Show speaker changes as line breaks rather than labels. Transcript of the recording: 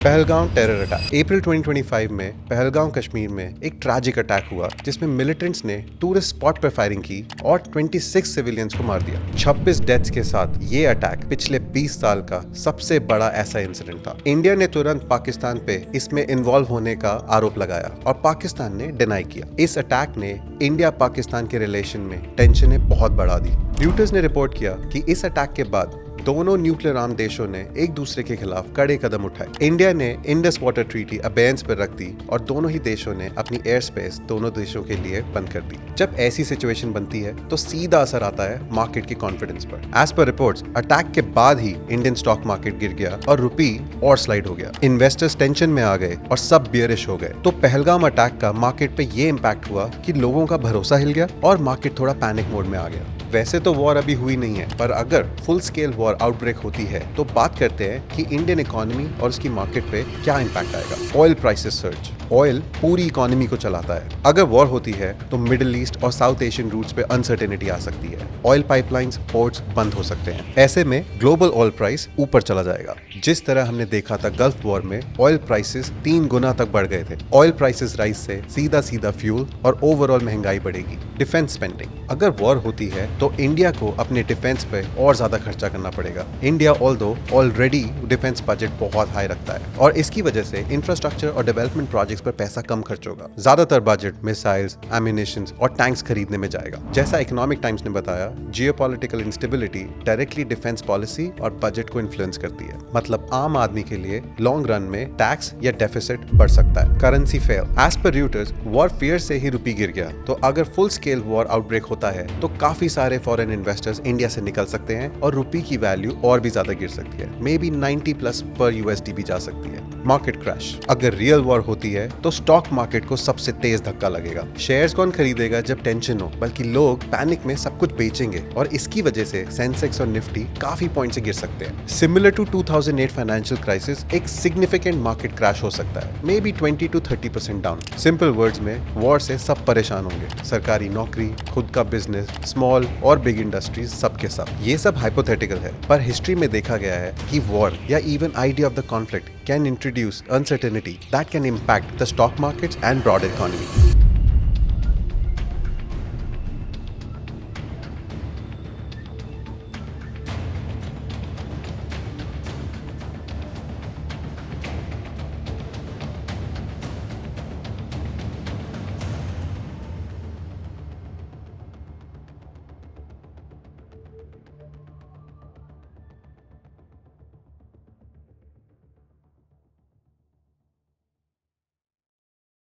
Pahalgam terror attack अप्रैल 2025 में पहलगाम कश्मीर में एक ट्रैजिक अटैक हुआ जिसमें मिलिटेंट्स ने टूरिस्ट स्पॉट पर फायरिंग की और 26 सिविलियंस को मार दिया। 26 डेथ्स के साथ ये अटैक पिछले 20 साल का सबसे बड़ा ऐसा इंसिडेंट था। इंडिया ने तुरंत पाकिस्तान पे इसमें इन्वॉल्व होने का आरोप लगाया और पाकिस्तान ने डिनाई किया। इस अटैक ने इंडिया पाकिस्तान के रिलेशन में टेंशनें बहुत बढ़ा दी। रॉयटर्स ने रिपोर्ट किया कि इस अटैक के बाद दोनों न्यूक्लियर आर्म देशों ने एक दूसरे के खिलाफ कड़े कदम उठाए। इंडिया ने इंडस वाटर ट्रीटी अबेयंस पर रख दी और दोनों ही देशों ने अपनी एयर स्पेस दोनों देशों के लिए बंद कर दी। जब ऐसी सिचुएशन बनती है तो सीधा असर आता है मार्केट की कॉन्फिडेंस पर। एज पर रिपोर्ट्स, अटैक के बाद ही इंडियन स्टॉक मार्केट गिर गया और रुपी और स्लाइड हो गया। इन्वेस्टर्स टेंशन में आ गए और सब बियरिश हो गए। तो पहलगाम अटैक का मार्केट पे ये इम्पैक्ट हुआ कि लोगों का भरोसा हिल गया और मार्केट थोड़ा पैनिक मोड में आ गया। वैसे तो वॉर अभी हुई नहीं है, पर अगर फुल स्केल वॉर आउटब्रेक होती है तो बात करते हैं कि इंडियन इकोनॉमी और उसकी मार्केट पे क्या इम्पैक्ट आएगा। Oil prices surge. ऑयल पूरी इकोनॉमी को चलाता है। अगर वॉर होती है तो मिडिल ईस्ट और साउथ एशियन रूट्स पे अनसर्टेनिटी आ सकती है। ऑयल पाइपलाइंस, पोर्ट्स बंद हो सकते हैं। ऐसे में ग्लोबल ऑयल प्राइस ऊपर चला जाएगा। जिस तरह हमने देखा था गल्फ वॉर में, ऑयल प्राइसेस 3 गुना तक बढ़ गए थे। ऑयल प्राइसेस राइज से सीधा सीधा फ्यूल और ओवरऑल महंगाई बढ़ेगी। Defence spending. अगर वॉर होती है तो इंडिया को अपने डिफेंस पे और ज्यादा खर्चा करना पड़ेगा। इंडिया ऑलरेडी डिफेंस बजट बहुत हाई रखता है और इसकी वजह से इंफ्रास्ट्रक्चर और डेवलपमेंट प्रोजेक्ट्स पर पैसा कम खर्च होगा। ज्यादातर बजट मिसाइल्स, एम्यूनिशंस और टैंक्स खरीदने में जाएगा। जैसा इकोनॉमिक टाइम्स ने बताया, geopolitical instability directly defence policy और बजट को इन्फ्लुएंस करती है। मतलब आम आदमी के लिए लॉन्ग रन में टैक्स या डेफिसिट बढ़ सकता है। Currency fail. As per Reuters, war fear से ही रुपी गिर गया। तो अगर फुल स्केल वॉर आउटब्रेक होता है तो काफी सारे फॉरेन इन्वेस्टर्स इंडिया से निकल सकते हैं और रुपी की वैल्यू और भी ज्यादा गिर सकती है। मे बी 90+ पर USD भी जा सकती है। Market crash. अगर रियल वॉर होती है तो स्टॉक मार्केट को सबसे तेज धक्का लगेगा। शेयर्स कौन खरीदेगा जब टेंशन हो, बल्कि लोग पैनिक में सब कुछ बेचेंगे और इसकी वजह से सेंसेक्स और निफ्टी काफी पॉइंट से गिर सकते हैं। सिमिलर टू 2008 फाइनेंशियल क्राइसिस, एक सिग्निफिकेंट मार्केट क्रैश हो सकता है। May be 20 to 30% down. Simple words में, वॉर से सब परेशान होंगे। सरकारी नौकरी, खुद का बिजनेस, स्मॉल और बिग इंडस्ट्रीज, सब के सब। ये सब हाइपोथेटिकल है, पर हिस्ट्री में देखा गया है कि वॉर या even idea of the conflict can introduce uncertainty that can impact the stock markets and broader economy.